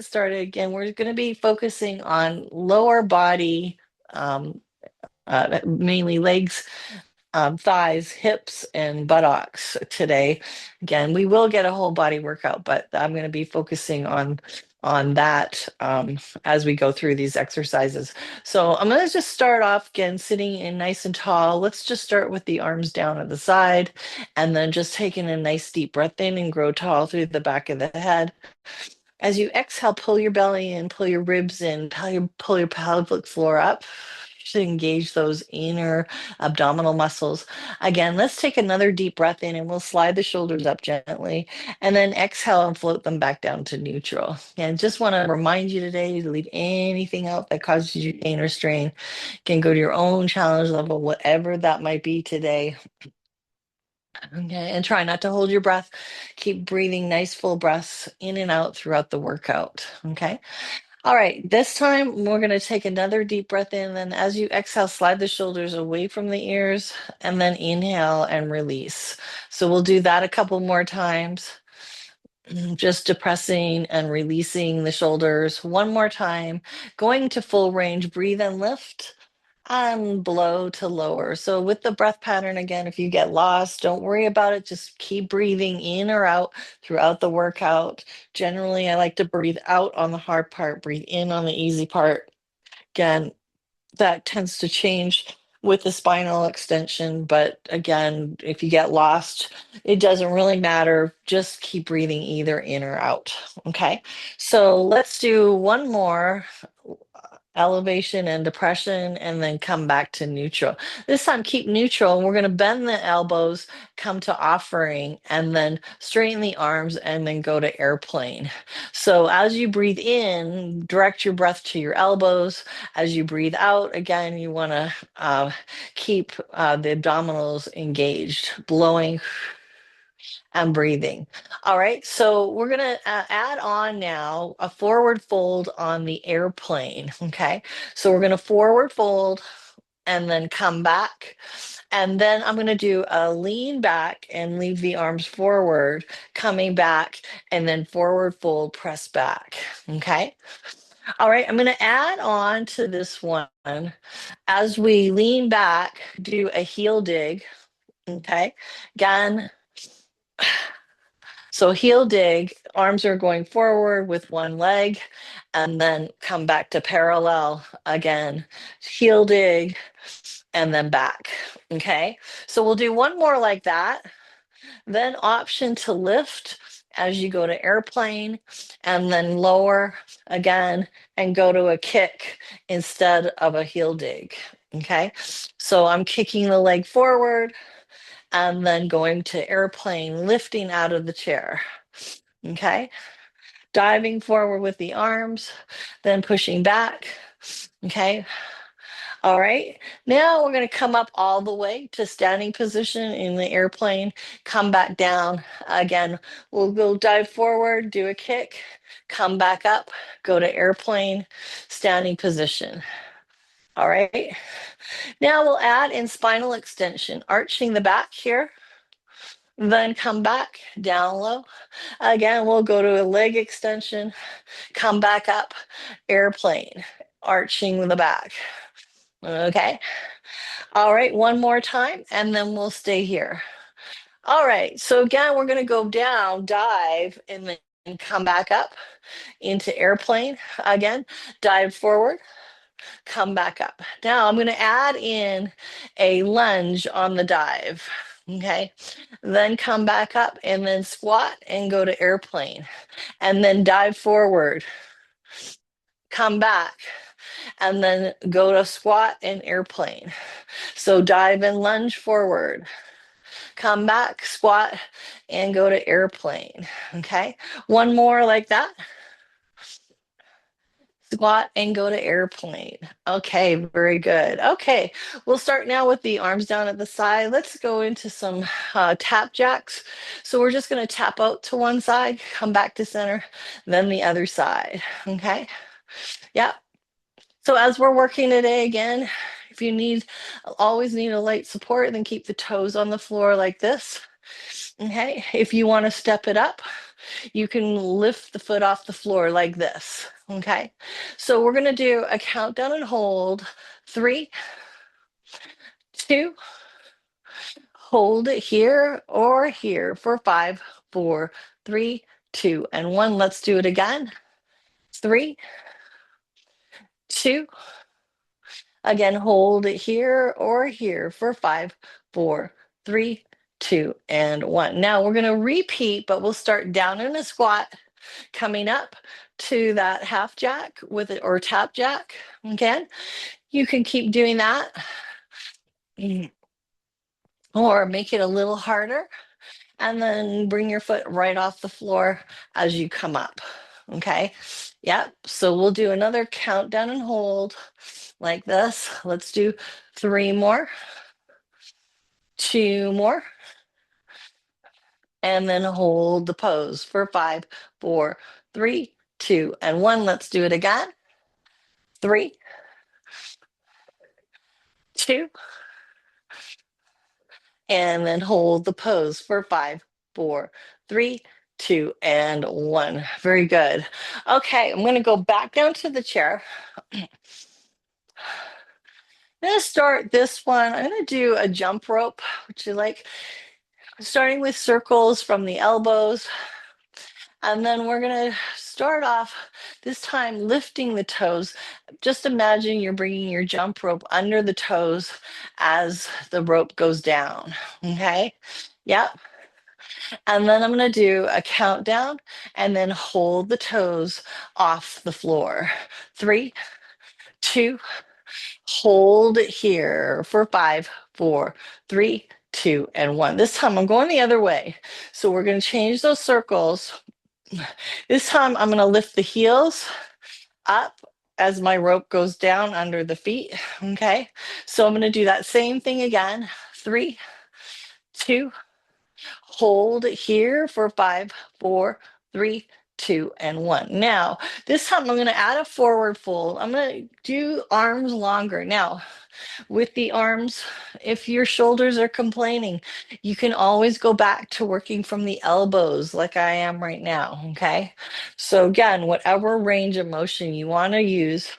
started again, we're going to be focusing on lower body, um, mainly legs, thighs, hips, and buttocks today. Again, we will get a whole body workout, but I'm going to be focusing on that as we go through these exercises. So I'm going to just start off again sitting in nice and tall. Let's just start with the arms down at the side, and then just taking a nice deep breath in and grow tall through the back of the head. As you exhale, pull your belly in, pull your ribs in, pull your pelvic floor up to engage those inner abdominal muscles. Again, let's take another deep breath in and we'll slide the shoulders up gently and then exhale and float them back down to neutral. And just want to remind you today to leave anything out that causes you pain or strain. You can go to your own challenge level, whatever that might be today. Okay, and try not to hold your breath. Keep breathing nice full breaths in and out throughout the workout. Okay. All right, this time we're going to take another deep breath in. Then, as you exhale, slide the shoulders away from the ears and then inhale and release. So, we'll do that a couple more times. Just depressing and releasing the shoulders one more time. Going to full range, breathe and lift and blow to lower. So with the breath pattern, again, if you get lost, don't worry about it. Just keep breathing in or out throughout the workout. Generally, I like to breathe out on the hard part, breathe in on the easy part. Again, that tends to change with the spinal extension. But again, if you get lost, it doesn't really matter. Just keep breathing either in or out. Okay. So let's do one more elevation and depression, and then come back to neutral. This time, keep neutral. And we're going to bend the elbows, come to offering, and then straighten the arms, and then go to airplane. So as you breathe in, direct your breath to your elbows. As you breathe out, again, you want to keep the abdominals engaged, blowing and breathing. All right, so we're going to add on now a forward fold on the airplane. Okay, so we're going to forward fold and then come back. And then I'm going to do a lean back and leave the arms forward, coming back, and then forward fold, press back. Okay. All right, I'm going to add on to this one. As we lean back, do a heel dig. Okay. Again, so heel dig, arms are going forward with one leg, and then come back to parallel again. Heel dig, and then back. Okay. So we'll do one more like that. Then option to lift as you go to airplane, and then lower again and go to a kick instead of a heel dig. Okay. So I'm kicking the leg forward and then going to airplane, lifting out of the chair. Okay. Diving forward with the arms, then pushing back. Okay. All right. Now we're going to come up all the way to standing position in the airplane, come back down. Again, we'll go dive forward, do a kick, come back up, go to airplane, standing position. All right. Now we'll add in spinal extension, arching the back here, then come back down low. Again, we'll go to a leg extension, come back up, airplane, arching the back. Okay. All right, one more time, and then we'll stay here. All right, so again, we're going to go down, dive, and then come back up into airplane. Again, dive forward, come back up. Now I'm going to add in a lunge on the dive. Okay, then come back up and then squat and go to airplane, and then dive forward, come back, and then go to squat and airplane. So dive and lunge forward, come back, squat, and go to airplane. Okay. One more like that. Squat and go to airplane. Okay, very good. Okay, we'll start now with the arms down at the side. Let's go into some tap jacks. So we're just going to tap out to one side, come back to center, then the other side. Okay. Yeah. So as we're working today, again, if you always need a light support, then keep the toes on the floor like this. Okay. If you want to step it up, you can lift the foot off the floor like this. Okay. So we're going to do a countdown and hold. 3, 2, hold it here or here for 5, 4, 3, 2, and 1. Let's do it again. 3, 2, again, hold it here or here for 5, 4, 3, 2, and 1. Now we're going to repeat, but we'll start down in a squat, coming up to that half jack with it or tap jack. Again, you can keep doing that or make it a little harder, and then bring your foot right off the floor as you come up. Okay. Yep. So we'll do another countdown and hold like this. Let's do 3 more, 2 more, and then hold the pose for 5, 4, 3, 2, and 1. Let's do it again. 3, 2, and then hold the pose for 5, 4, 3, 2, and 1. Very good. Okay, I'm going to go back down to the chair. I'm going to start this one. I'm going to do a jump rope, which you like, starting with circles from the elbows. And then we're going to start off this time lifting the toes. Just imagine you're bringing your jump rope under the toes as the rope goes down. Okay. Yep. And then I'm going to do a countdown and then hold the toes off the floor. 3, 2, hold it here for 5, 4, 3, 2, and 1. This time I'm going the other way. So we're going to change those circles. This time I'm going to lift the heels up as my rope goes down under the feet. Okay. So I'm going to do that same thing again. 3, 2, hold it here for 5, 4, 3, 2, and 1. Now, this time I'm going to add a forward fold. I'm going to do arms longer. Now, with the arms, if your shoulders are complaining, you can always go back to working from the elbows like I am right now. Okay. So, again, whatever range of motion you want to use,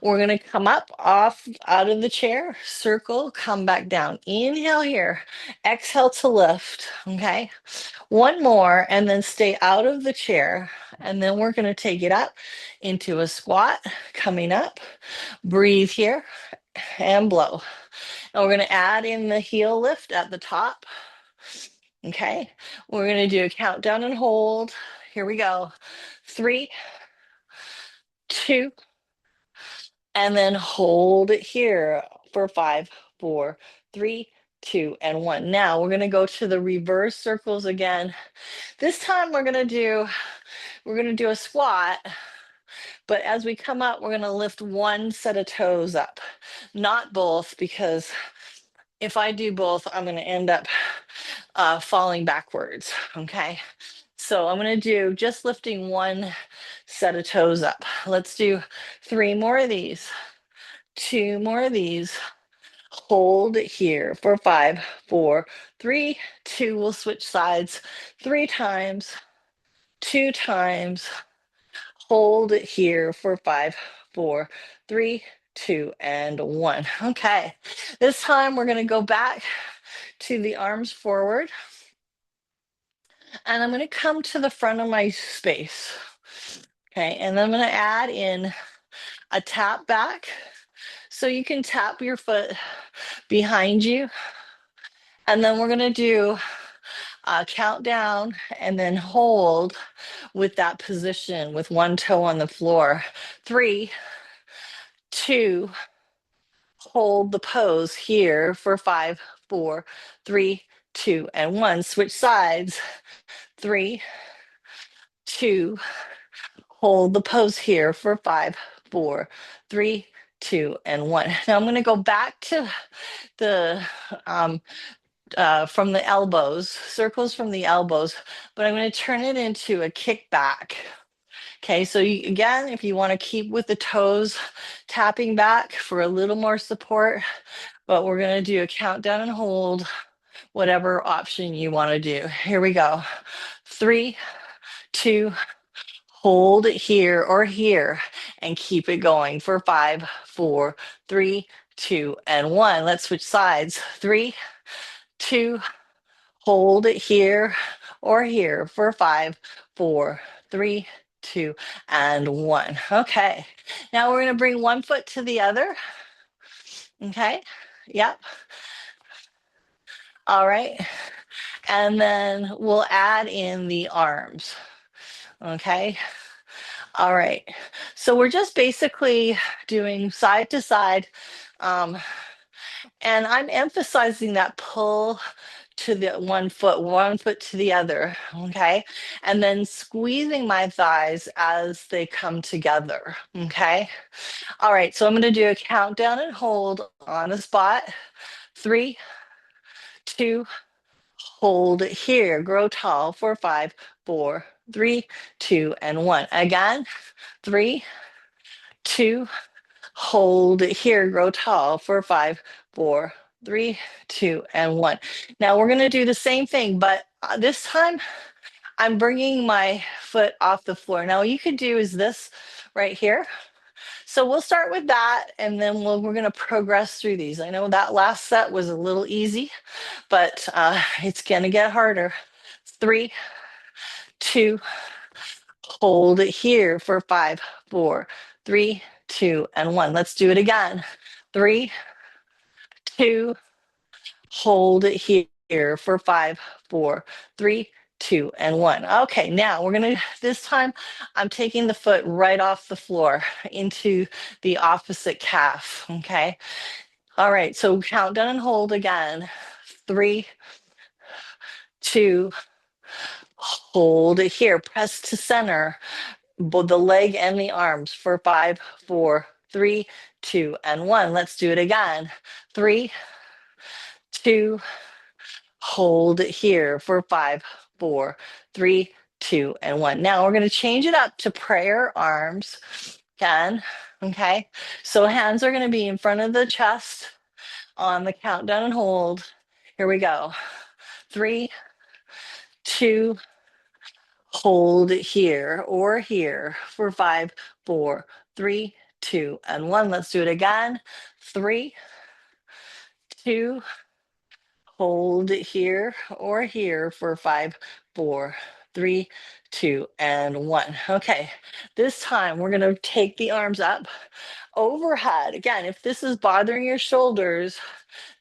we're going to come up off out of the chair, circle, come back down. Inhale here, exhale to lift. Okay. One more, and then stay out of the chair. And then we're going to take it up into a squat, coming up. Breathe here and blow. And we're going to add in the heel lift at the top. Okay. We're going to do a countdown and hold. Here we go. 3, 2, and then hold it here for 5, 4, 3, 2, and 1. Now we're going to go to the reverse circles again. This time we're going to do a squat, but as we come up, we're going to lift one set of toes up, not both, because if I do both, I'm going to end up falling backwards. Okay. So I'm going to do just lifting one set of toes up. Let's do 3 more of these, 2 more of these. Hold it here for 5, 4, 3, 2. We'll switch sides 3 times, 2 times. Hold it here for 5, 4, 3, 2, and 1. Okay. This time we're going to go back to the arms forward. And I'm going to come to the front of my space. Okay. And then I'm going to add in a tap back. So you can tap your foot behind you. And then we're going to do a countdown and then hold with that position with one toe on the floor. 3, 2, hold the pose here for 5, 4, 3, 2, and 1. Switch sides. 3, 2, hold the pose here for 5, 4, 3, 2, and 1. Now I'm going to go back to the from the elbows, circles from the elbows, but I'm going to turn it into a kickback. Okay, so again, if you want to keep with the toes tapping back for a little more support, but we're going to do a countdown and hold, whatever option you want to do. Here we go. 3, 2, hold it here or here, and keep it going for 5, 4, 3, 2, and 1. Let's switch sides. 3, 2, hold it here or here for 5, 4, 3, 2, and 1. Okay. Now we're going to bring one foot to the other. Okay. Yep. All right. And then we'll add in the arms. Okay. All right. So we're just basically doing side to side. Um, and I'm emphasizing that pull to the one foot to the other. Okay. And then squeezing my thighs as they come together. Okay. All right. So I'm going to do a countdown and hold on the spot. 3, 2, hold it here. Grow tall for 5, 4, 3, 2, and 1. Again. 3, 2, hold it here. Grow tall for 5, 4, 3, 2, and 1. Now we're going to do the same thing, but this time I'm bringing my foot off the floor. Now, what you could do is this right here. So we'll start with that, and then we're going to progress through these. I know that last set was a little easy, but it's going to get harder. 3, 2, hold it here for 5, 4, 3, 2, and 1. Let's do it again. 3, 2, hold it here for 5, 4, 3, 2, and 1. Okay, now we're going to, this time I'm taking the foot right off the floor into the opposite calf. Okay. All right. So count down and hold again. 3, 2, hold it here. Press to center, both the leg and the arms for 5, 4, 3, 2, and 1. Let's do it again. 3, 2, hold it here for 5, 4, 3, 2, and 1. Now we're going to change it up to prayer arms again. Okay. So hands are going to be in front of the chest on the countdown and hold. Here we go. 3, 2, hold it here or here for 5, 4, 3, 2, and 1. Let's do it again. 3, 2, hold it here or here for 5, 4, 3, 2, and 1. Okay, this time we're going to take the arms up overhead. Again, if this is bothering your shoulders,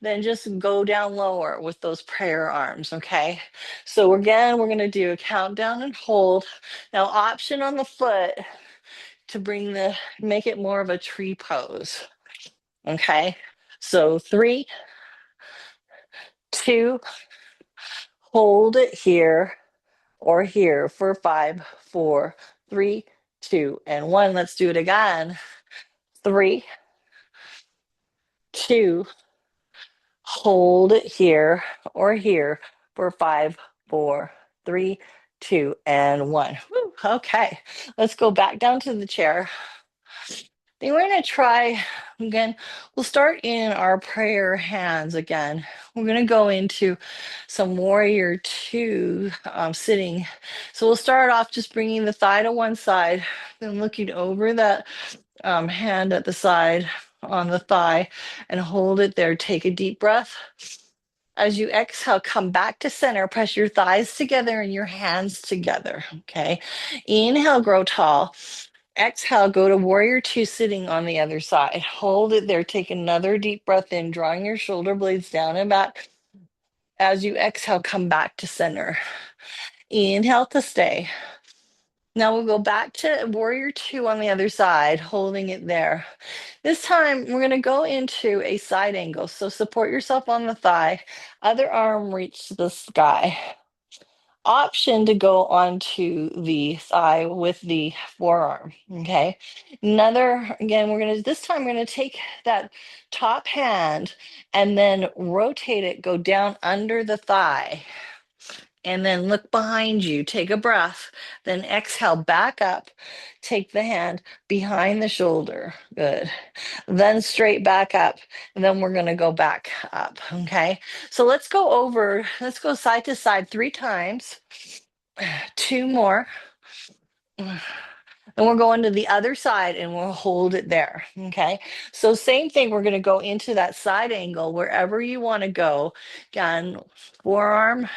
then just go down lower with those prayer arms. Okay, so again, we're going to do a countdown and hold. Now, option on the foot to make it more of a tree pose. Okay, so 3, 2, hold it here or here for 5, 4, 3, 2, and 1. Let's do it again. 3, 2, hold it here or here for 5, 4, 3, 2, and 1. Woo, okay, let's go back down to the chair. Then we're going to try again. We'll start in our prayer hands again. We're going to go into some warrior two sitting. So we'll start off just bringing the thigh to one side, then looking over that hand at the side on the thigh and hold it there. Take a deep breath. As you exhale, come back to center. Press your thighs together and your hands together. Okay. Inhale, grow tall. Exhale, go to warrior two, sitting on the other side. Hold it there. Take another deep breath in, drawing your shoulder blades down and back. As you exhale, come back to center. Inhale to stay. Now we'll go back to warrior two on the other side, holding it there. This time we're going to go into a side angle. So support yourself on the thigh, other arm reach the sky. Option to go onto the thigh with the forearm. Okay. Again, this time we're going to take that top hand and then rotate it, go down under the thigh. And then look behind you, take a breath, then exhale back up, take the hand behind the shoulder. Good. Then straight back up, and then we're going to go back up. Okay. So let's go side to side 3 times. 2 more. And we're going to the other side and we'll hold it there. Okay. So same thing, we're going to go into that side angle wherever you want to go. Again, forearm,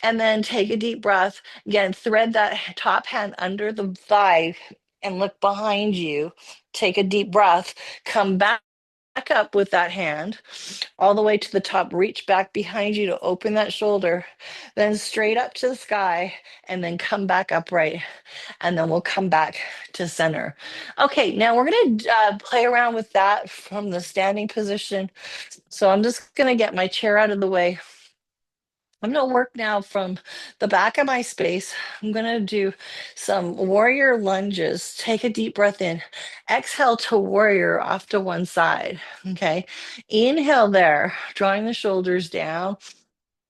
and then take a deep breath. Again, thread that top hand under the thigh and look behind you. Take a deep breath. Come back up with that hand all the way to the top. Reach back behind you to open that shoulder. Then straight up to the sky and then come back upright. And then we'll come back to center. Okay, now we're going to play around with that from the standing position. So I'm just going to get my chair out of the way. I'm going to work now from the back of my space. I'm going to do some warrior lunges. Take a deep breath in. Exhale to warrior off to one side. Okay. Inhale there, drawing the shoulders down.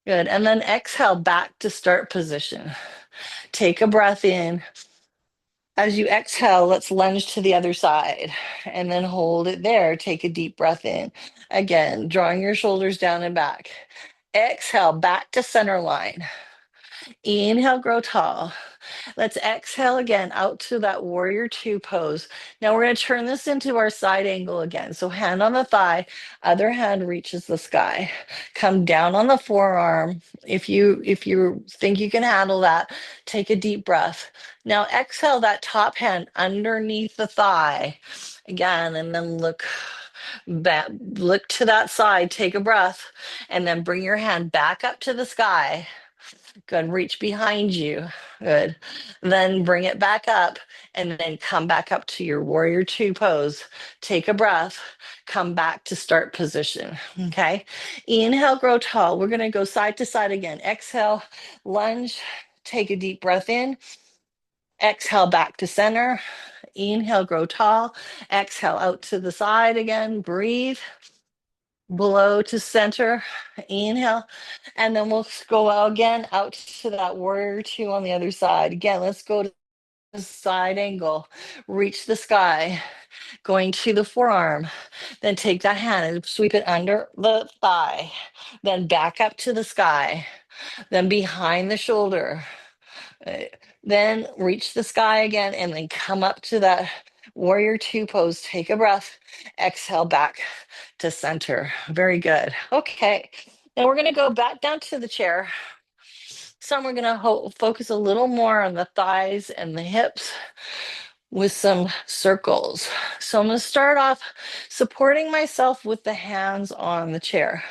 Good. And then exhale back to start position. Take a breath in. As you exhale, let's lunge to the other side and then hold it there. Take a deep breath in. Again, drawing your shoulders down and back. Exhale back to center line. Inhale, grow tall. Let's exhale again out to that warrior two pose. Now we're going to turn this into our side angle again. So hand on the thigh, other hand reaches the sky. Come down on the forearm. If you think you can handle that, take a deep breath. Now exhale that top hand underneath the thigh again, and then look back, look to that side, take a breath, and then bring your hand back up to the sky. Good. Reach behind you. Good. Then bring it back up and then come back up to your warrior two pose. Take a breath. Come back to start position. Okay. Inhale, grow tall. We're going to go side to side again. Exhale, lunge. Take a deep breath in. Exhale back to center. Inhale, grow tall. Exhale out to the side again. Breathe. Below to center. Inhale. And then we'll go out again out to that warrior two on the other side. Again, let's go to the side angle. Reach the sky. Going to the forearm. Then take that hand and sweep it under the thigh. Then back up to the sky. Then behind the shoulder. Uh, Then reach the sky again and then come up to that warrior two pose. Take a breath. Exhale back to center. Very good. Okay. Now we're going to go back down to the chair. Some we're going to focus a little more on the thighs and the hips with some circles. So I'm going to start off supporting myself with the hands on the chair.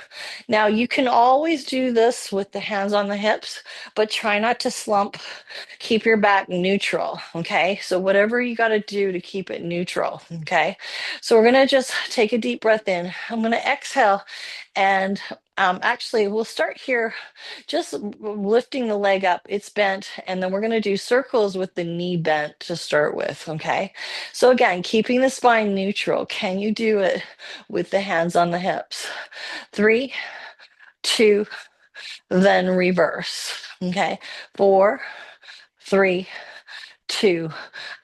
Now you can always do this with the hands on the hips, but try not to slump. Keep your back neutral. Okay. So whatever you got to do to keep it neutral. Okay. So we're going to just take a deep breath in. I'm going to exhale and actually, we'll start here, just lifting the leg up. It's bent, and then we're going to do circles with the knee bent to start with. Okay. So again, keeping the spine neutral. Can you do it with the hands on the hips? 3, 2, then reverse. Okay. 4, 3, 2,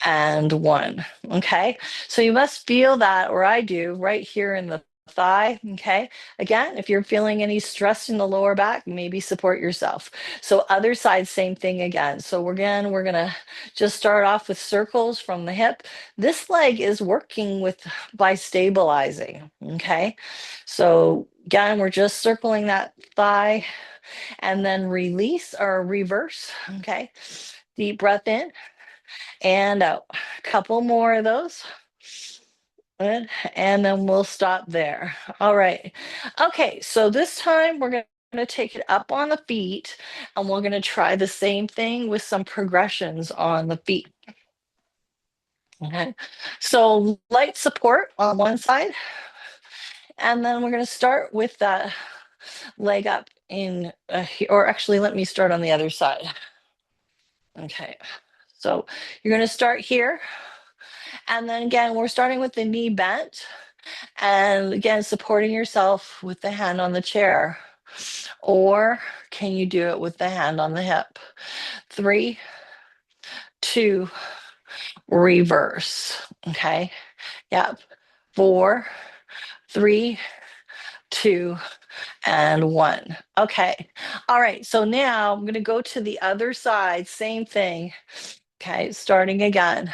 and 1. Okay. So you must feel that, or I do, right here in the thigh. Okay. Again, if you're feeling any stress in the lower back, maybe support yourself. So other side, same thing again. So we're going to just start off with circles from the hip. This leg is working by stabilizing. Okay. So again, we're just circling that thigh and then release or reverse. Okay. Deep breath in and out. A couple more of those. Good. And then we'll stop there. All right. Okay. So this time we're going to take it up on the feet and we're going to try the same thing with some progressions on the feet. Okay. So light support on one side. And then we're going to start with that leg up or actually, let me start on the other side. Okay. So you're going to start here. And then again, we're starting with the knee bent. And again, supporting yourself with the hand on the chair. Or can you do it with the hand on the hip? 3, 2, reverse. Okay. Yep. 4, 3, 2, and 1. Okay. All right. So now I'm going to go to the other side. Same thing. Okay, starting again.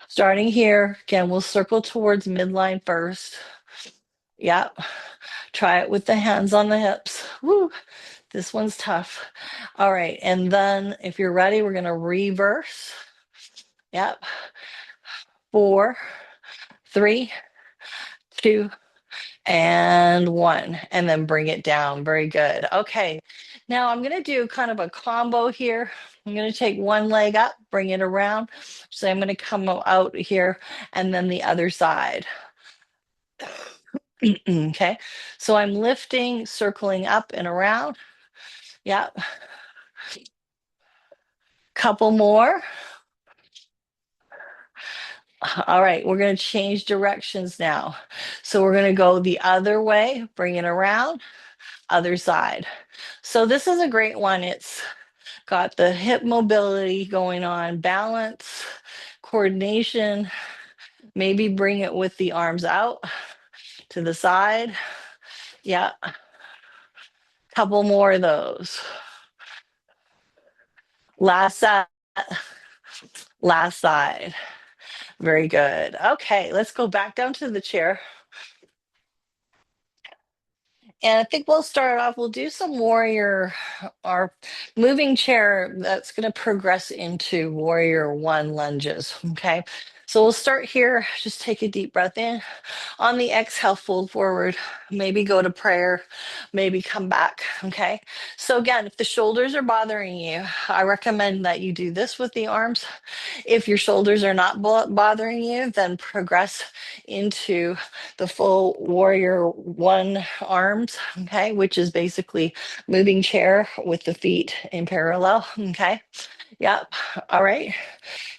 Starting here, again, we'll circle towards midline first. Yep. Try it with the hands on the hips. Woo, this one's tough. All right, and then if you're ready, we're gonna reverse. Yep. 4, 3, 2, and 1, and then bring it down. Very good. Okay, now I'm going to do kind of a combo here. I'm going to take one leg up, bring it around. So I'm going to come out here and then the other side. Okay, so I'm lifting, circling up and around. Yep. Couple more. All right, we're going to change directions now. So we're going to go the other way, bring it around, other side. So this is a great one. It's got the hip mobility going on, balance, coordination. Maybe bring it with the arms out to the side. Yeah, couple more of those. Last side, last side. Very good. Okay, let's go back down to the chair. And I think we'll start off, we'll do some warrior, our moving chair that's going to progress into warrior one lunges. Okay. So we'll start here. Just take a deep breath in. On the exhale, fold forward, maybe go to prayer, maybe come back. Okay. So again, if the shoulders are bothering you, I recommend that you do this with the arms. If your shoulders are not bothering you, then progress into the full warrior one arms, okay, which is basically moving chair with the feet in parallel, okay. Yep. All right.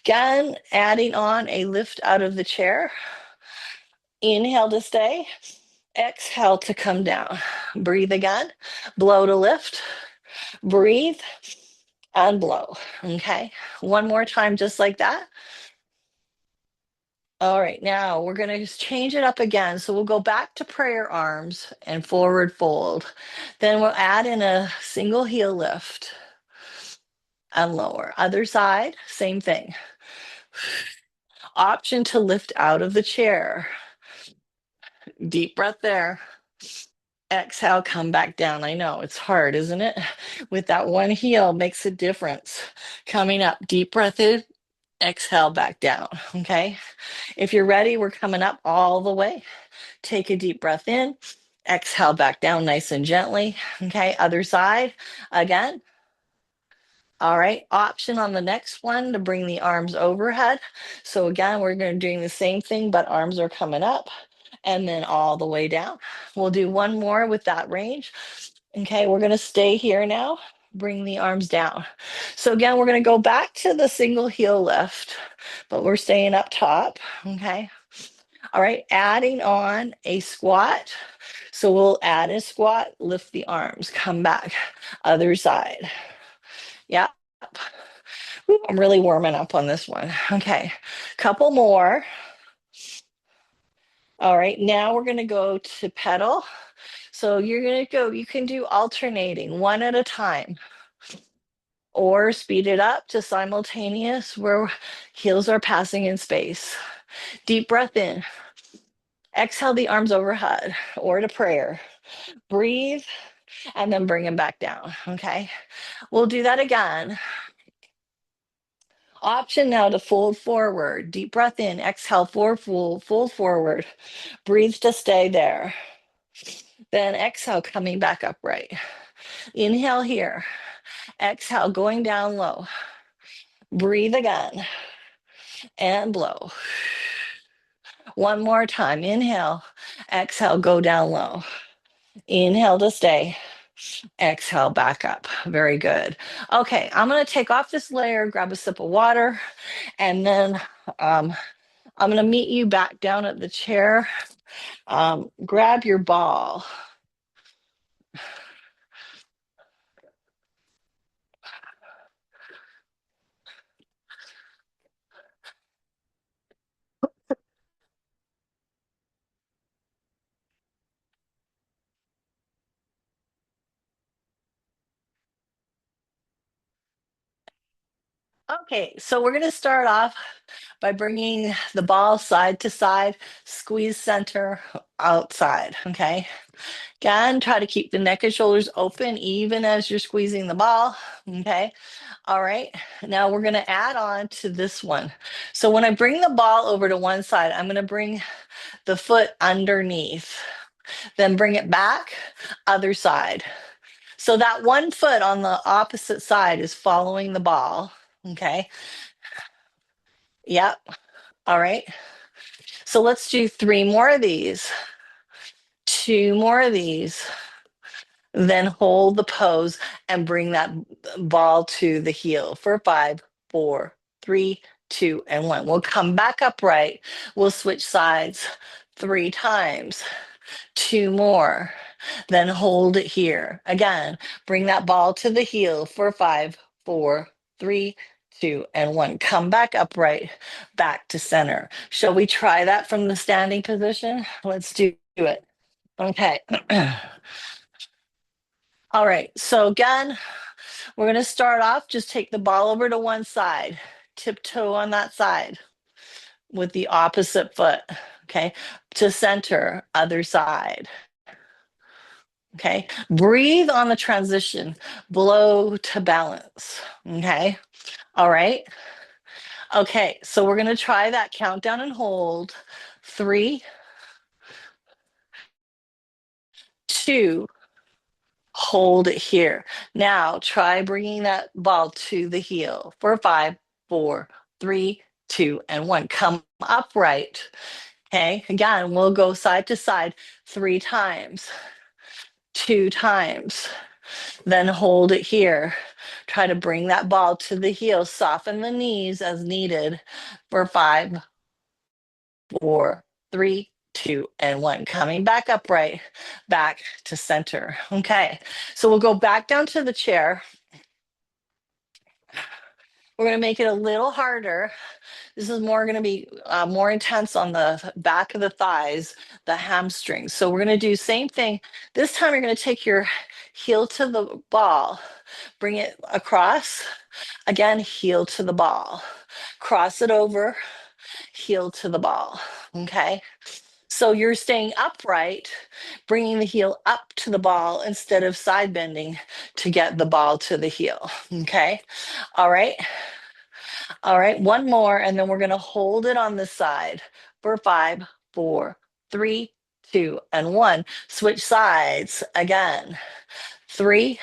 Again, adding on a lift out of the chair. Inhale to stay. Exhale to come down. Breathe again. Blow to lift. Breathe and blow. Okay. One more time, just like that. All right, now we're going to change it up again. So we'll go back to prayer arms and forward fold. Then we'll add in a single heel lift and lower. Other side, same thing. Option to lift out of the chair. Deep breath there. Exhale, come back down. I know it's hard, isn't it? With that one heel makes a difference. Coming up, deep breath in, exhale back down. Okay. If you're ready, we're coming up all the way. Take a deep breath in, exhale back down nice and gently. Okay, other side again. All right, option on the next one to bring the arms overhead. So again, we're going to doing the same thing, but arms are coming up and then all the way down. We'll do one more with that range. Okay, we're going to stay here now. Bring the arms down. So again, we're going to go back to the single heel lift, but we're staying up top. Okay. All right, adding on a squat. So we'll add a squat, lift the arms, come back, other side. Yeah. Ooh, I'm really warming up on this one. Okay, couple more. All right, now we're going to go to pedal. So you're going to go, you can do alternating one at a time or speed it up to simultaneous where heels are passing in space. Deep breath in. Exhale the arms overhead or to prayer. Breathe and then bring them back down. Okay. We'll do that again. Option now to fold forward. Deep breath in. Exhale, fold forward. Breathe to stay there. Then exhale, coming back upright. Inhale here. Exhale, going down low. Breathe again and blow. One more time. Inhale. Exhale, go down low. Inhale to stay. Exhale back up. Very good. Okay, I'm going to take off this layer, grab a sip of water, and then I'm going to meet you back down at the chair. Grab your ball. Okay, so we're going to start off by bringing the ball side to side, squeeze center outside. Okay. Again, try to keep the neck and shoulders open even as you're squeezing the ball. Okay. All right. Now we're going to add on to this one. So when I bring the ball over to one side, I'm going to bring the foot underneath, then bring it back, other side. So that one foot on the opposite side is following the ball. Okay. Yep. All right. So let's do 3 more of these, 2 more of these, then hold the pose and bring that ball to the heel for 5, 4, 3, 2, and 1. We'll come back upright. We'll switch sides 3 times, 2 more, then hold it here. Again, bring that ball to the heel for 5, 4, 3, 2, and 1. Come back upright, back to center. Shall we try that from the standing position? Let's do it. Okay. All right. So again, we're going to start off. Just take the ball over to one side, tiptoe on that side with the opposite foot. Okay. To center, other side. Okay. Breathe on the transition, blow to balance. Okay. All right. Okay. So we're going to try that countdown and hold. 3, 2, hold it here. Now try bringing that ball to the heel for 5, 4, 3, 2, and 1. Come upright. Okay. Again, we'll go side to side 3 times, 2 times. Then hold it here. Try to bring that ball to the heel. Soften the knees as needed for 5, 4, 3, 2, and 1. Coming back upright, back to center. Okay. So we'll go back down to the chair. We're going to make it a little harder. This is more going to be more intense on the back of the thighs, the hamstrings. So we're going to do same thing. This time you're going to take your heel to the ball, bring it across. Again, heel to the ball. Cross it over, heel to the ball. Okay. So you're staying upright, bringing the heel up to the ball instead of side bending to get the ball to the heel. Okay. All right. All right, 1 more, and then we're going to hold it on this side for 5, 4, 3, 2, and 1. Switch sides again. 3,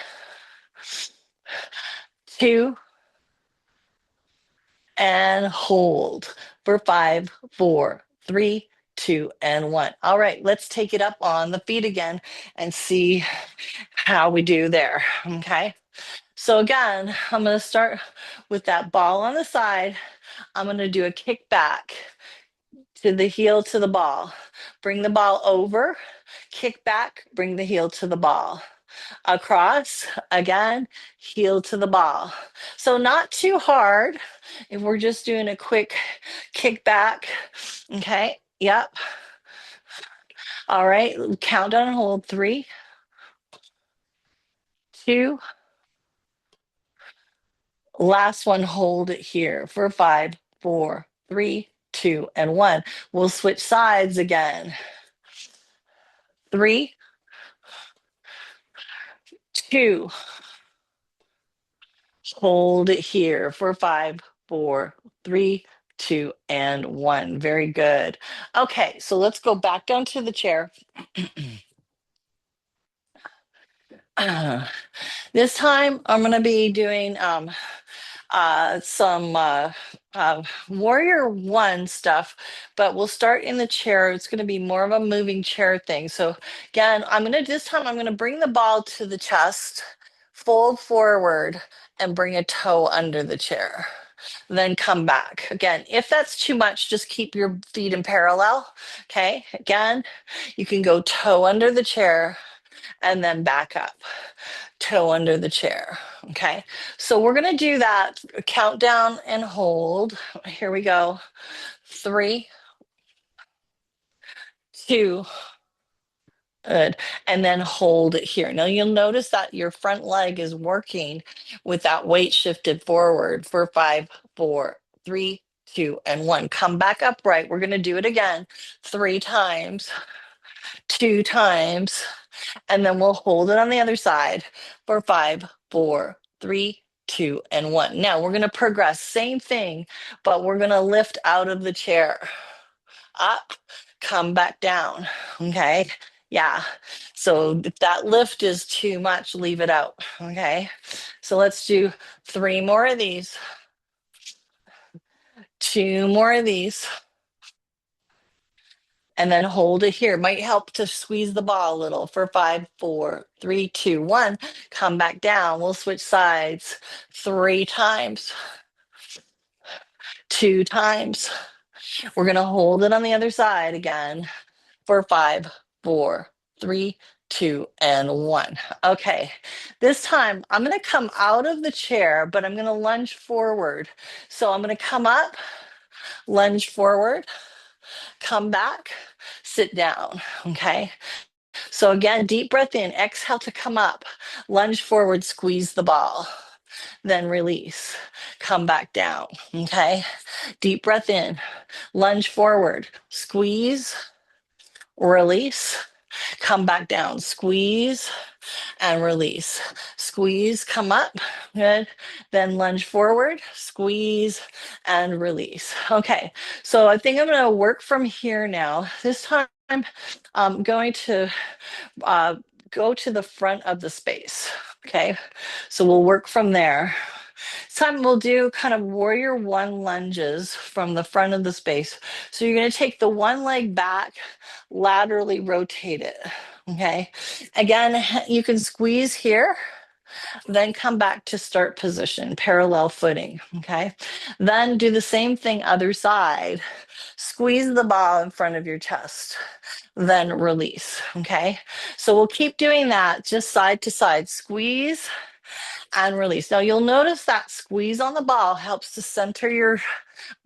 2, and hold for 5, 4, 3, 2, and 1. All right, let's take it up on the feet again and see how we do there. Okay. So again, I'm going to start with that ball on the side. I'm going to do a kick back to the heel to the ball. Bring the ball over, kick back, bring the heel to the ball. Across, again, heel to the ball. So not too hard if we're just doing a quick kick back. Okay, yep. All right, countdown and hold. 3, 2, last one, hold it here for 5, 4, 3, 2, and 1. We'll switch sides again. 3, 2, hold it here for 5, 4, 3, 2, and 1. Very good. Okay, so let's go back down to the chair. This time I'm going to be doing some warrior one stuff, but we'll start in the chair. It's going to be more of a moving chair thing. So again, this time I'm going to bring the ball to the chest, fold forward, and bring a toe under the chair. Then come back. Again, if that's too much, just keep your feet in parallel. Okay. Again, you can go toe under the chair and then back up, toe under the chair. Okay. So we're going to do that countdown and hold. Here we go. 3, 2, Good. And then hold it here. Now you'll notice that your front leg is working with that weight shifted forward for 5, 4, 3, 2, and 1. Come back upright. We're going to do it again 3 times, 2 times, and then we'll hold it on the other side for 5, 4, 3, 2, and 1. Now we're going to progress. Same thing, but we're going to lift out of the chair. Up, come back down. Okay. Yeah. So if that lift is too much, leave it out. Okay. So let's do 3 more of these, 2 more of these, and then hold it here. Might help to squeeze the ball a little for 5, 4, 3, 2, 1. Come back down. We'll switch sides 3 times, 2 times. We're going to hold it on the other side again for 5, 4, 3, 2, and 1. Okay, this time I'm going to come out of the chair, but I'm going to lunge forward. So I'm going to come up, lunge forward, come back, sit down. Okay, so again, deep breath in, exhale to come up, lunge forward, squeeze the ball, then release, come back down. Okay, deep breath in, lunge forward, squeeze, release, come back down, squeeze and release. Squeeze, come up, good. Then lunge forward, squeeze and release. Okay, so I think I'm going to work from here now. This time I'm going to uh, go to the front of the space. Okay, so we'll work from there. This time we'll do kind of warrior one lunges from the front of the space. So you're going to take the one leg back, laterally rotate it. Okay. Again, you can squeeze here, then come back to start position, parallel footing. Okay. Then do the same thing, other side. Squeeze the ball in front of your chest, then release. Okay. So we'll keep doing that just side to side. Squeeze and release. Now you'll notice that squeeze on the ball helps to center your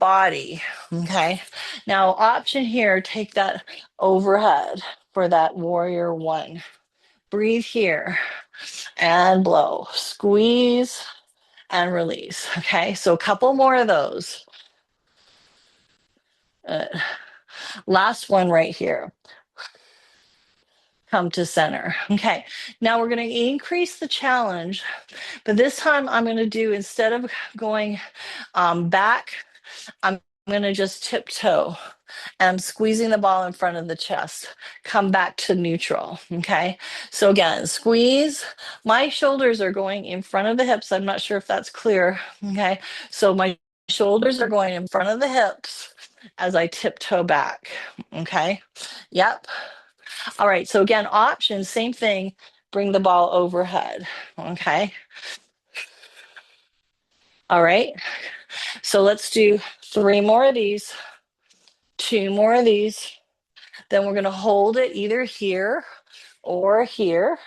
body. Okay. Now, option here, take that overhead for that warrior one. Breathe here and blow. Squeeze and release. Okay. So a couple more of those. Uh, Last one right here. Come to center. Okay. Now we're going to increase the challenge, but this time I'm going to do, instead of going back, I'm going to just tiptoe. And I'm squeezing the ball in front of the chest. Come back to neutral. Okay. So again, squeeze. My shoulders are going in front of the hips. I'm not sure if that's clear. Okay. So my shoulders are going in front of the hips as I tiptoe back. Okay. Yep. All right. So again, options, same thing. Bring the ball overhead. Okay. All right. So let's do 3 more of these, 2 more of these. Then we're going to hold it either here or here.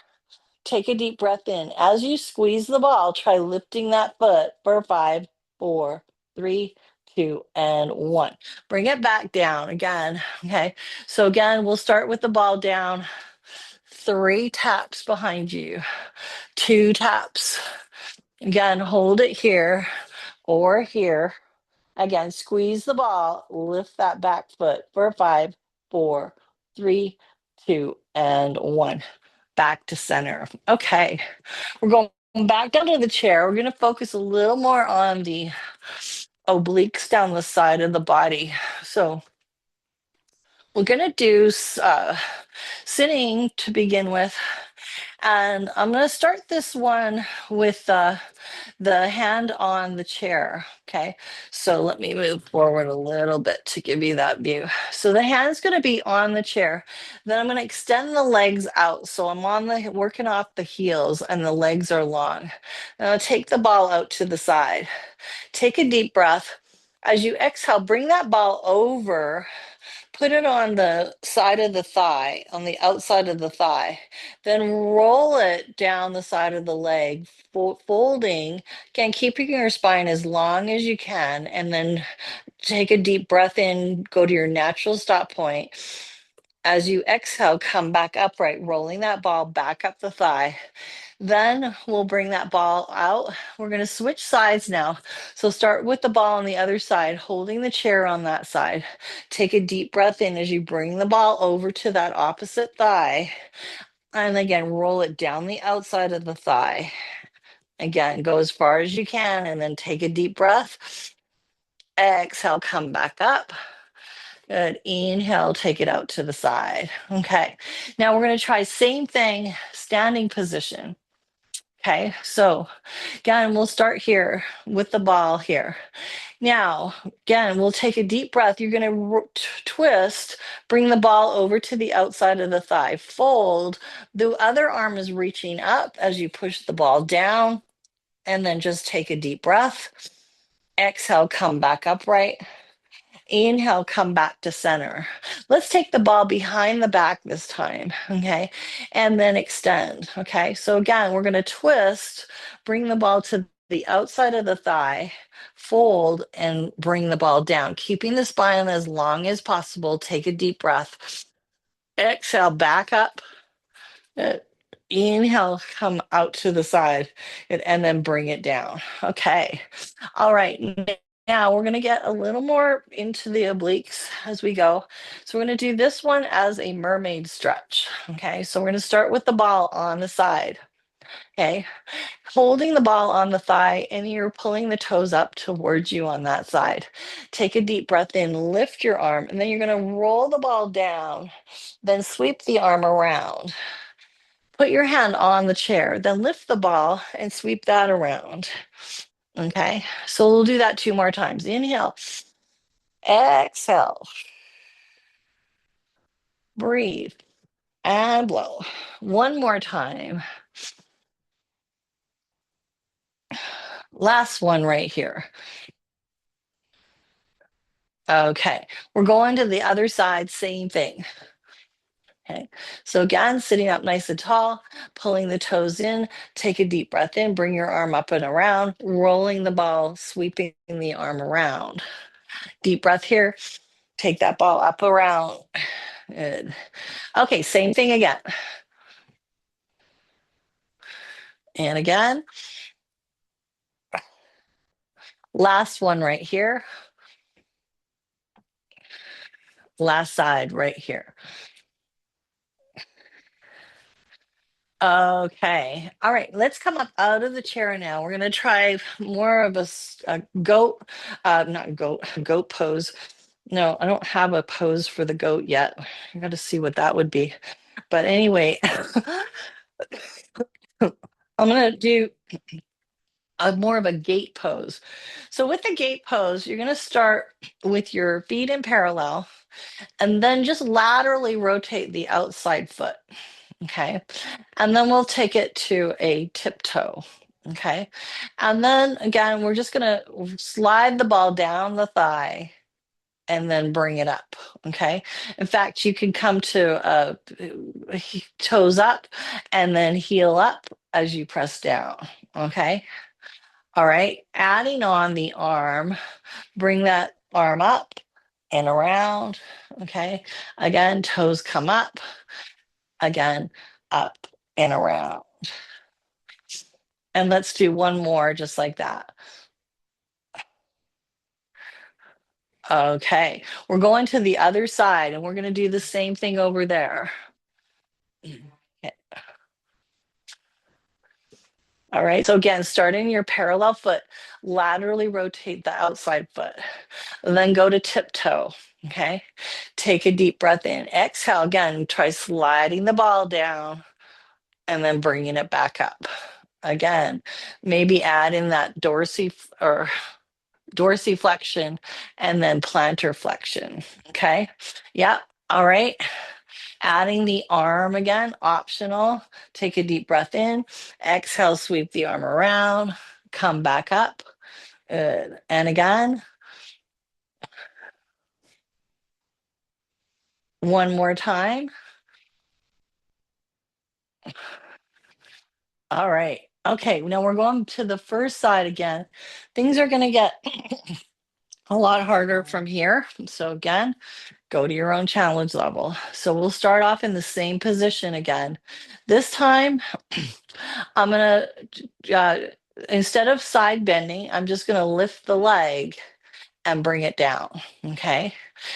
Take a deep breath in. As you squeeze the ball, try lifting that foot for 5, 4, 3, 2, and 1. Bring it back down again. Okay. So again, we'll start with the ball down. 3 taps behind you. 2 taps. Again, hold it here or here. Again, squeeze the ball, lift that back foot for 5, 4, 3, 2, and 1. Back to center. Okay, we're going back down to the chair. We're going to focus a little more on the obliques down the side of the body. So we're going to do sitting to begin with. And I'm going to start this one with the hand on the chair. Okay. So let me move forward a little bit to give you that view. So the hand's going to be on the chair. Then I'm going to extend the legs out. So I'm working off the heels and the legs are long. Now take the ball out to the side. Take a deep breath. As you exhale, bring that ball over. Put it on the side of the thigh, on the outside of the thigh. Then roll it down the side of the leg, folding. Again, keeping your spine as long as you can. And then take a deep breath in, go to your natural stop point. As you exhale, come back upright, rolling that ball back up the thigh. Then we'll bring that ball out. We're going to switch sides now. So start with the ball on the other side, holding the chair on that side. Take a deep breath in as you bring the ball over to that opposite thigh. And again, roll it down the outside of the thigh. Again, go as far as you can and then take a deep breath. Exhale, come back up. Good. Inhale, take it out to the side. Okay. Now we're going to try same thing, standing position. Okay. So again, we'll start here with the ball here. Now, again, we'll take a deep breath. You're going to twist, bring the ball over to the outside of the thigh, fold. The other arm is reaching up as you push the ball down, and then just take a deep breath. Exhale, come back upright. Inhale, come back to center. Let's take the ball behind the back this time, okay? And then extend, okay? So again, we're going to twist, bring the ball to the outside of the thigh, fold, and bring the ball down, keeping the spine as long as possible. Take a deep breath. Exhale, back up. Uh, Inhale, come out to the side, and then bring it down. Okay. All right. Now we're going to get a little more into the obliques as we go. So we're going to do this one as a mermaid stretch. Okay. So we're going to start with the ball on the side. Okay. Holding the ball on the thigh, and you're pulling the toes up towards you on that side. Take a deep breath in, lift your arm, and then you're going to roll the ball down, then sweep the arm around. Put your hand on the chair, then lift the ball and sweep that around. Okay, so we'll do that 2 more times. Inhale, exhale, breathe, and blow. 1 more time. Last one right here. Okay, we're going to the other side, same thing. Okay, so again, sitting up nice and tall, pulling the toes in, take a deep breath in, bring your arm up and around, rolling the ball, sweeping the arm around. Deep breath here, take that ball up around. Good. Okay, same thing again. And again, last one right here. Last side right here. Okay. All right. Let's come up out of the chair now. We're going to try more of a goat, not goat, goat pose. No, I don't have a pose for the goat yet. I got to see what that would be. But anyway, I'm going to do more of a gate pose. So with the gate pose, you're going to start with your feet in parallel and then just laterally rotate the outside foot. Okay. And then we'll take it to a tiptoe. Okay. And then again, we're just going to slide the ball down the thigh and then bring it up. Okay. In fact, you can come to toes up and then heel up as you press down. Okay. All right. Adding on the arm, bring that arm up and around. Okay. Again, toes come up. Again, up and around. And let's do one more just like that. Okay, we're going to the other side and we're going to do the same thing over there. Okay. All right, so again, starting your parallel foot, laterally rotate the outside foot, then go to tiptoe. Okay, take a deep breath in. Exhale again, try sliding the ball down and then bringing it back up. Again, maybe add in that dorsiflexion and then plantar flexion. Okay. Yep. All right. Adding the arm again, optional. Take a deep breath in. Exhale, sweep the arm around. Come back up. Good. And again, one more time. All right. Okay. Now we're going to the first side again. Things are going to get a lot harder from here. So again, go to your own challenge level. So we'll start off in the same position again. This time, I'm gonna, uh, instead of side bending, I'm just gonna lift the leg and bring it down. Okay.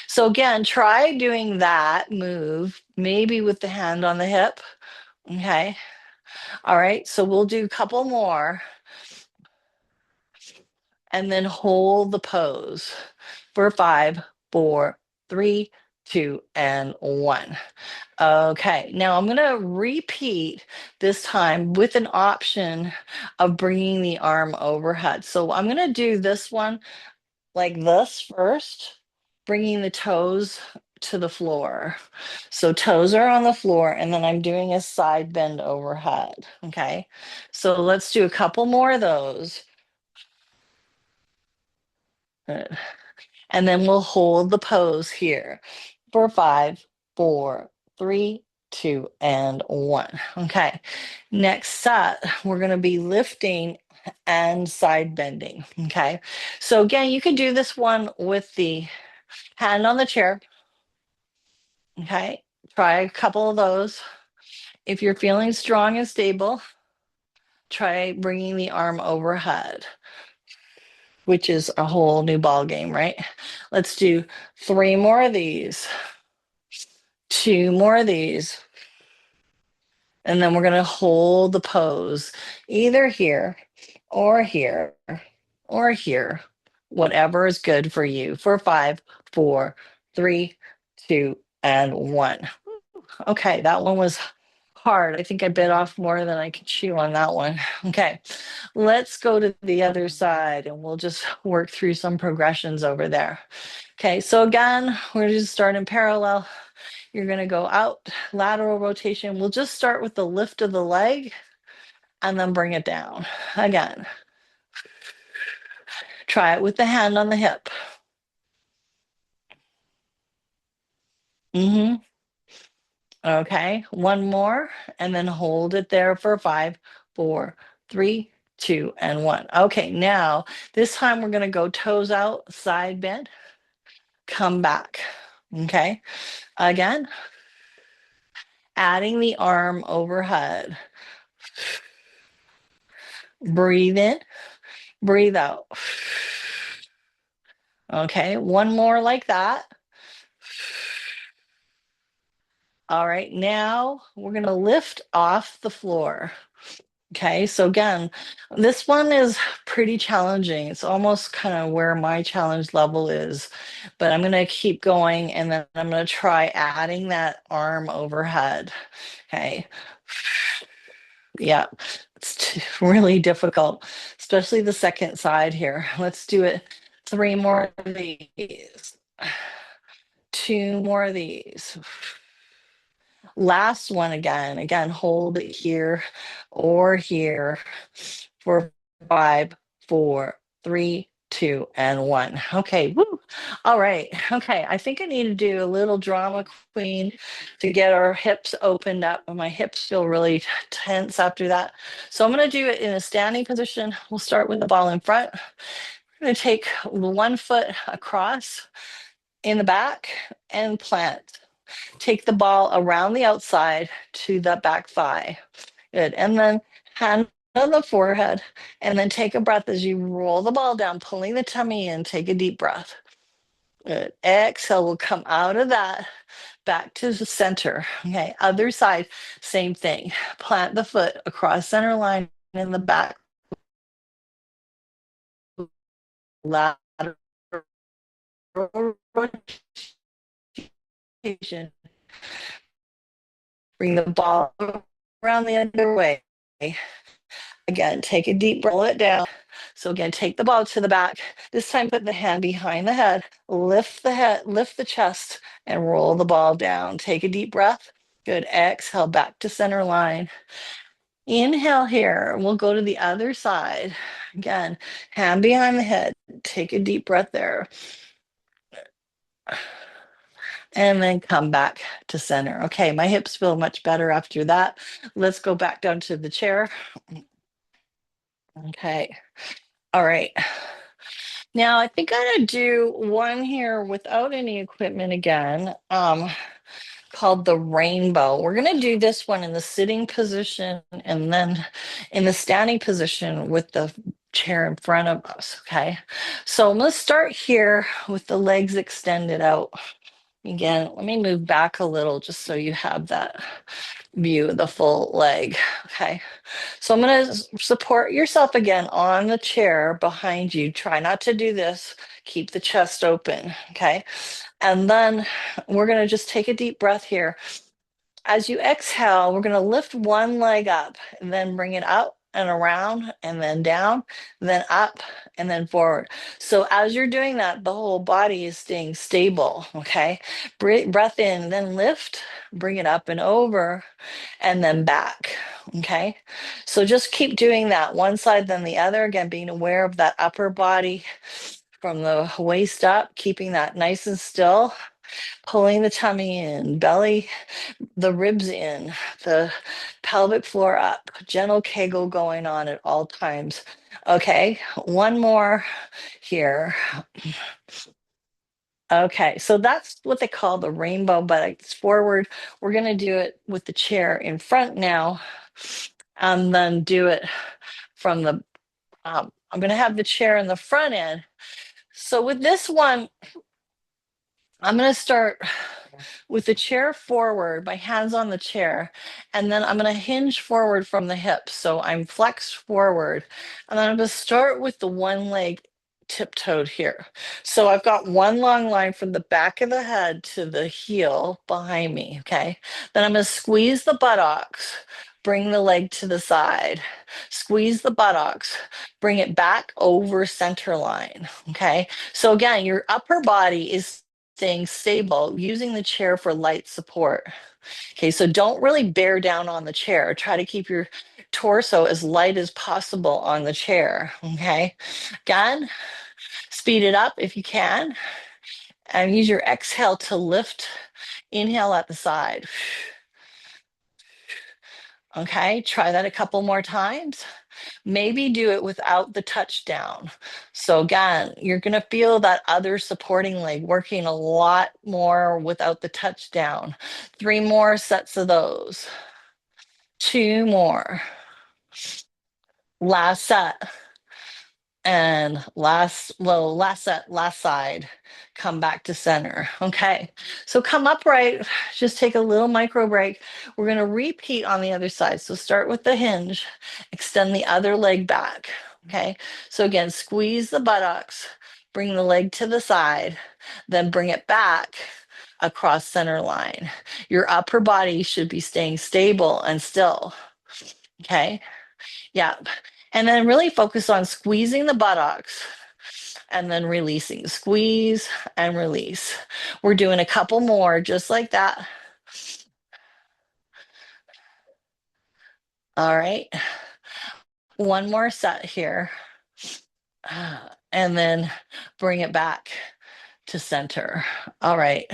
So again, try doing that move, maybe with the hand on the hip. Okay. All right. So we'll do a couple more and then hold the pose for 5, 4, 3, 2, and 1. Okay, now I'm going to repeat this time with an option of bringing the arm overhead. So I'm going to do this one like this first, bringing the toes to the floor. So toes are on the floor, and then I'm doing a side bend overhead. Okay, so let's do a couple more of those. Good. And then we'll hold the pose here for 5, 4, 3, 2, and 1. Okay. Next set, we're going to be lifting and side bending. Okay. So again, you can do this one with the hand on the chair. Okay. Try a couple of those. If you're feeling strong and stable, try bringing the arm overhead, which is a whole new ball game, right? Let's do 3 more of these, 2 more of these, and then we're going to hold the pose either here or here or here, whatever is good for you, for 5, 4, 3, 2, and 1. Okay, that one was hard. I think I bit off more than I could chew on that one. Okay, let's go to the other side and we'll just work through some progressions over there. Okay, so again, we're just starting parallel. You're going to go out, lateral rotation. We'll just start with the lift of the leg and then bring it down. Again, try it with the hand on the hip. Hmm. Okay, one more, and then hold it there for 5, 4, 3, 2, and 1. Okay, now this time we're going to go toes out, side bend, come back. Okay, again, adding the arm overhead. Breathe in, breathe out. Okay, one more like that. All right, now we're going to lift off the floor. Okay, so again, this one is pretty challenging. It's almost kind of where my challenge level is, but I'm going to keep going and then I'm going to try adding that arm overhead. Okay. Yeah, it's really difficult, especially the second side here. Let's do it. 3 more of these. 2 more of these. Last one again, hold it here or here for 5, 4, 3, 2, and 1. Okay, woo. All right. Okay, I think I need to do a little drama queen to get our hips opened up. My hips feel really tense after that. So I'm going to do it in a standing position. We'll start with the ball in front. We're going to take 1 foot across in the back and plant. Take the ball around the outside to the back thigh. Good. And then hand on the forehead. And then take a breath as you roll the ball down, pulling the tummy in. Take a deep breath. Good. Exhale, we'll come out of that back to the center. Okay. Other side, same thing. Plant the foot across center line in the back. Lateral rotation. Bring the ball around the other way. Again, take a deep breath, roll it down. So again, take the ball to the back. This time, put the hand behind the head, lift the head, lift the chest, and roll the ball down. Take a deep breath. Good. Exhale, back to center line. Inhale here. We'll go to the other side. Again, hand behind the head. Take a deep breath there. And then come back to center. Okay, my hips feel much better after that. Let's go back down to the chair. Okay. All right. Now I think I'm gonna do one here without any equipment again, called the rainbow. We're gonna do this one in the sitting position and then in the standing position with the chair in front of us, okay? So I'm gonna start here with the legs extended out. Again, let me move back a little just so you have that view of the full leg, okay? So I'm going to support yourself again on the chair behind you. Try not to do this. Keep the chest open, okay? And then we're going to just take a deep breath here. As you exhale, we're going to lift one leg up and then bring it up and around and then down, then up and then forward. So as you're doing that, the whole body is staying stable, okay? Breath in, then lift, bring it up and over, and then back, okay? So just keep doing that one side, then the other. Again, being aware of that upper body from the waist up, keeping that nice and still, pulling the tummy in, belly, the ribs in, the pelvic floor up, gentle kegel going on at all times. Okay, one more here. Okay, so that's what they call the rainbow, but it's forward. We're going to do it with the chair in front now, and then do it from the, I'm going to have the chair in the front end. So with this one, I'm going to start with the chair forward, my hands on the chair, and then I'm going to hinge forward from the hips. So I'm flexed forward, and then I'm going to start with the one leg tiptoed here. So I've got one long line from the back of the head to the heel behind me. Okay. Then I'm going to squeeze the buttocks. Bring the leg to the side, squeeze the buttocks, bring it back over center line. Okay. So again, your upper body is staying stable, using the chair for light support. Okay, so don't really bear down on the chair. Try to keep your torso as light as possible on the chair. Okay, again, speed it up if you can, and use your exhale to lift. Inhale at the side. Okay, try that a couple more times. Maybe do it without the touchdown. So again, you're going to feel that other supporting leg working a lot more without the touchdown. 3 more sets of those. 2 more. Last set. And last set, last side, come back to center. Okay, so come upright, just take a little micro break. We're going to repeat on the other side. So start with the hinge, extend the other leg back. Okay, so again, squeeze the buttocks, bring the leg to the side, then bring it back across center line. Your upper body should be staying stable and still. Okay, yeah. And then really focus on squeezing the buttocks and then releasing. Squeeze and release. We're doing a couple more just like that. All right. One more set here. And then bring it back to center. All right.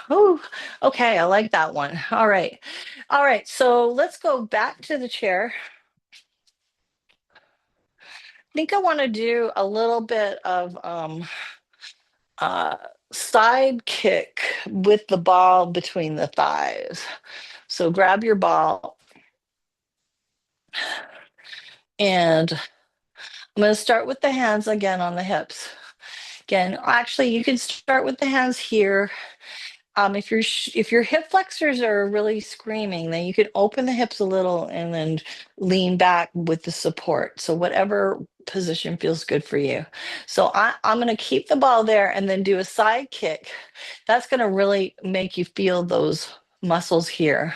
Ooh, okay, I like that one. All right. All right. So let's go back to the chair. I think I want to do a little bit of uh, side kick with the ball between the thighs. So grab your ball, and I'm going to start with the hands again on the hips. Again, actually, you can start with the hands here. If your hip flexors are really screaming, then you could open the hips a little and then lean back with the support. So whatever position feels good for you. So I'm going to keep the ball there and then do a side kick. That's going to really make you feel those muscles here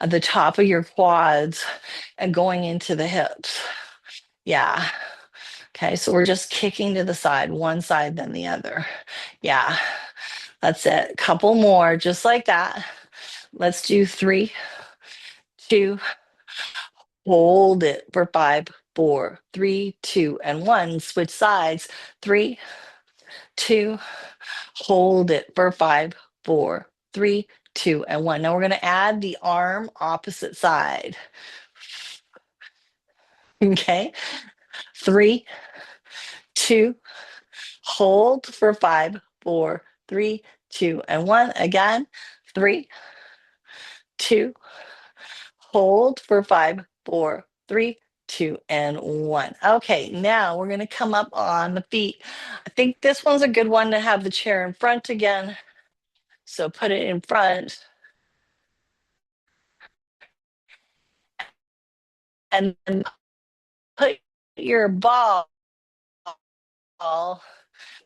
at the top of your quads and going into the hips. Yeah. Okay, so we're just kicking to the side, one side, then the other. Yeah, that's it. Couple more, just like that. Let's do 3, 2, hold it for 5, 4, 3, 2, and 1. Switch sides. 3, 2, hold it for 5, 4, 3, 2, and 1. Now we're going to add the arm opposite side. Okay, 3, 2, Hold for 5, 4, 3, 2, and 1. Again, 3, 2. Hold for 5, 4, 3, 2, and 1. Okay, now we're going to come up on the feet. I think this one's a good one to have the chair in front again. So put it in front. And then put your ball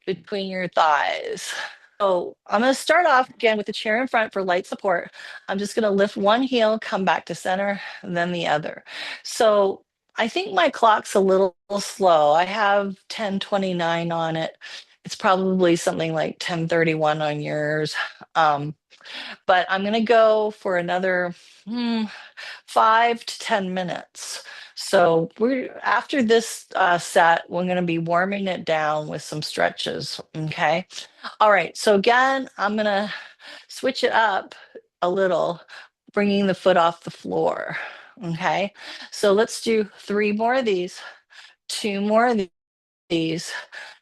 between your thighs. So I'm going to start off again with the chair in front for light support. I'm just going to lift one heel, come back to center, and then the other. So I think my clock's a little slow. I have 10:29 on it. It's probably something like 10:31 on yours. But I'm going to go for another 5 to 10 minutes. So we're after this set, we're going to be warming it down with some stretches. Okay. All right. So again, I'm going to switch it up a little, bringing the foot off the floor. Okay. So let's do 3 more of these, 2 more of these,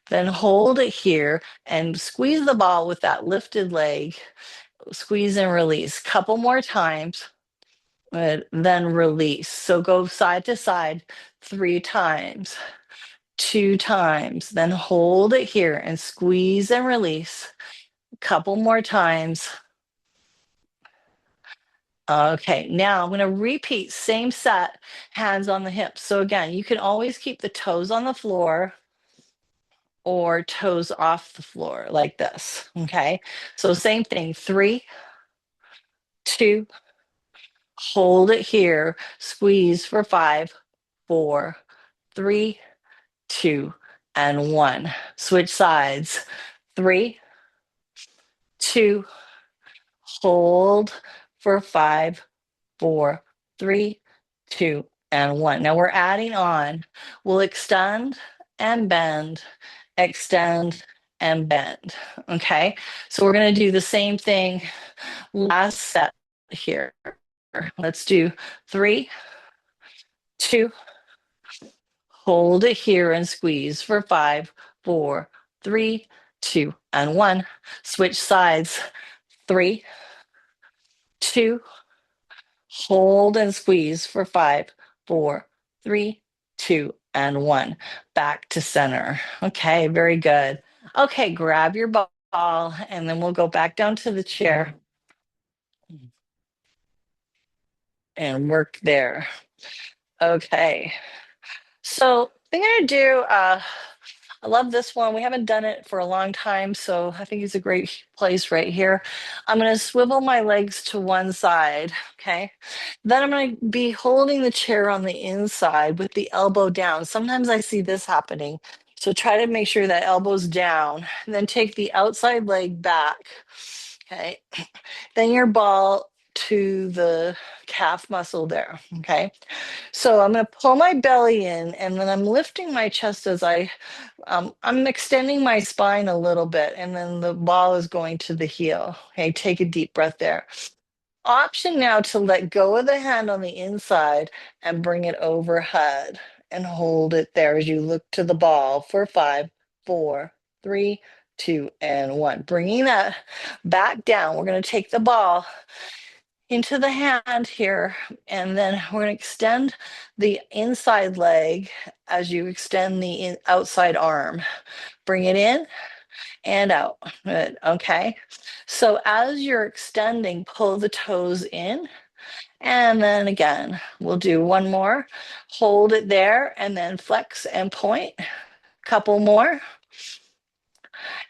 then hold it here and squeeze the ball with that lifted leg. Squeeze and release. Couple more times. Then release. So go side to side 3 times, 2 times, then hold it here and squeeze and release. Couple more times. Okay, now I'm going to repeat same set, hands on the hips. So again, you can always keep the toes on the floor or toes off the floor like this. Okay, so same thing, 3, 2, hold it here, squeeze for 5, 4, 3, 2, and 1. Switch sides. 3, 2, hold for 5, 4, 3, 2, and 1. Now we're adding on. We'll extend and extend and bend. Okay. So we're going to do the same thing last set here. Let's do 3, 2, hold it here and squeeze for 5, 4, 3, 2, and 1. Switch sides. 3, 2, hold and squeeze for 5, 4, 3, 2, and 1. Back to center. Okay, very good. Okay, grab your ball and then we'll go back down to the chair and work there. Okay. So I'm gonna do I love this one. We haven't done it for a long time, so I think it's a great place right here. I'm going to swivel my legs to one side, okay? Then I'm going to be holding the chair on the inside with the elbow down. Sometimes I see this happening. So try to make sure that elbow's down, and then take the outside leg back, okay? Then your ball to the calf muscle there, okay? So I'm going to pull my belly in, and then I'm lifting my chest as I'm extending my spine a little bit, and then the ball is going to the heel. Okay, take a deep breath there. Option now to let go of the hand on the inside and bring it overhead and hold it there as you look to the ball for 5, 4, 3, 2, and 1. Bringing that back down. We're going to take the ball into the hand here, and then we're going to extend the inside leg as you extend the outside arm. Bring it in and out. Good. Okay. So as you're extending, pull the toes in. And then again, we'll do one more. Hold it there and then flex and point. Couple more.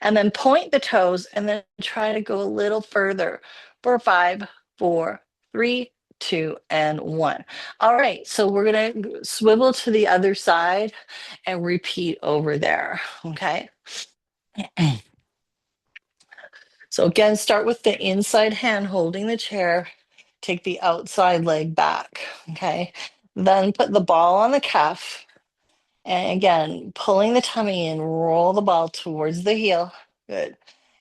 And then point the toes and then try to go a little further for 5, 4, 3, 2, and 1. All right, so we're going to swivel to the other side and repeat over there. Okay. So again, start with the inside hand holding the chair. Take the outside leg back. Okay. Then put the ball on the calf. And again, pulling the tummy in, roll the ball towards the heel. Good.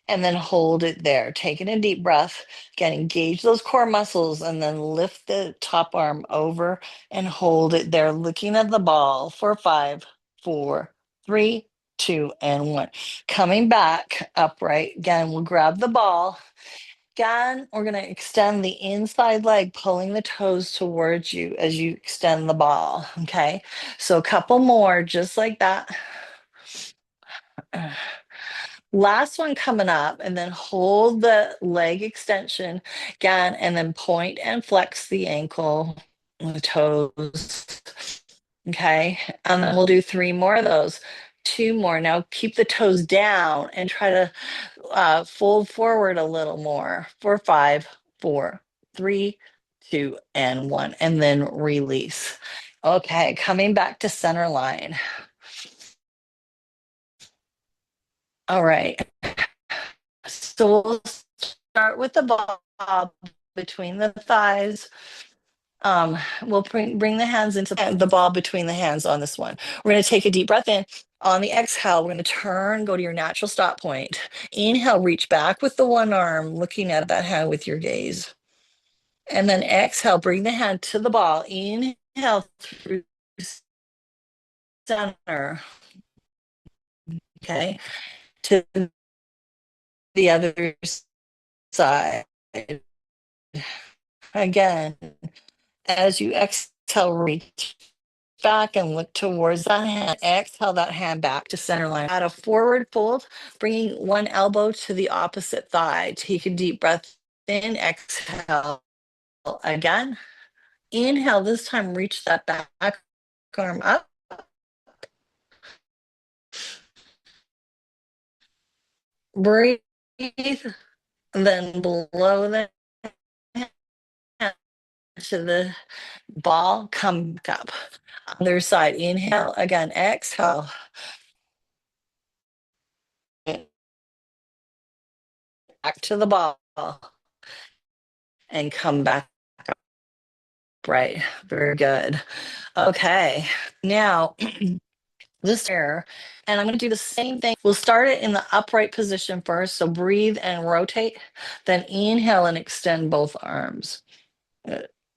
And then hold it there. Taking a deep breath. Again, engage those core muscles and then lift the top arm over and hold it there, looking at the ball for 5, 4, 3, two, and one. Coming back upright. Again, we'll grab the ball. Again, we're going to extend the inside leg, pulling the toes towards you as you extend the ball. Okay. So a couple more, just like that. Last one coming up, and then hold the leg extension again, and then point and flex the ankle, the toes. Okay. And then we'll do three more of those. Two more. Now keep the toes down and try to fold forward a little more for five, four, three, two, and one, and then release. Okay, coming back to center line. All right. So we'll start with the ball between the thighs. We'll bring the hands into the ball between the hands on this one. We're going to take a deep breath in. On the exhale, we're going to turn, go to your natural stop point. Inhale, reach back with the one arm, looking at that hand with your gaze. And then exhale, bring the hand to the ball. Inhale through center. Okay. To the other side. Again, as you exhale, reach back and look towards that hand. Exhale that hand back to center line. Add a forward fold, bringing one elbow to the opposite thigh. Take a deep breath in. Exhale again. Inhale, this time reach that back arm up. Breathe. Then blow the hand to the ball. Come back up. Other side. Inhale again. Exhale. Back to the ball and come back up. Right. Very good. Okay. Now this here, and I'm going to do the same thing. We'll start it in the upright position first. So breathe and rotate, then inhale and extend both arms.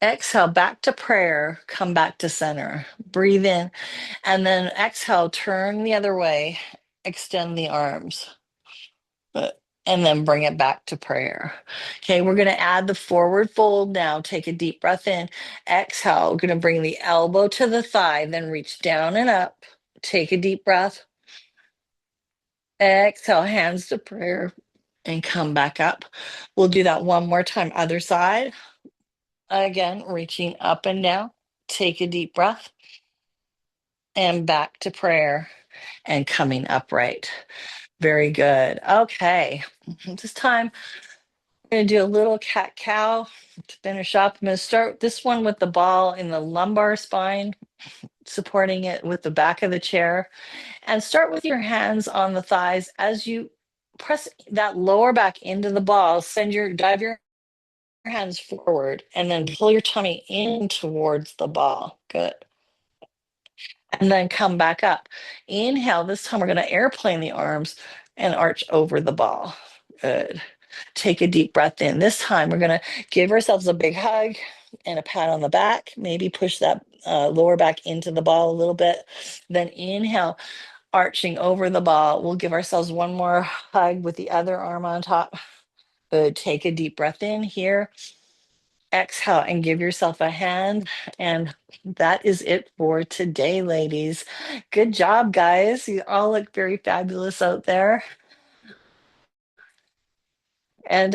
Exhale back to prayer, come back to center. Breathe in, and then exhale, turn the other way, extend the arms. And then bring it back to prayer. Okay, we're going to add the forward fold now. Take a deep breath in. Exhale, we're going to bring the elbow to the thigh, then reach down and up. Take a deep breath. Exhale, hands to prayer, and come back up. We'll do that one more time. Other side. Again, reaching up and down. Take a deep breath, and back to prayer and coming upright. Very good. Okay, this time we're going to do a little cat cow to finish up. I'm going to start this one with the ball in the lumbar spine, supporting it with the back of the chair. And start with your hands on the thighs as you press that lower back into the ball. Dive your hands forward and then pull your tummy in towards the ball. Good. And then come back up. Inhale. This time we're going to airplane the arms and arch over the ball. Good. Take a deep breath in. This time we're going to give ourselves a big hug and a pat on the back. Maybe push that lower back into the ball a little bit. Then inhale, arching over the ball. We'll give ourselves one more hug with the other arm on top. Good. Take a deep breath in here. Exhale and give yourself a hand. And that is it for today, ladies. Good job, guys. You all look very fabulous out there. And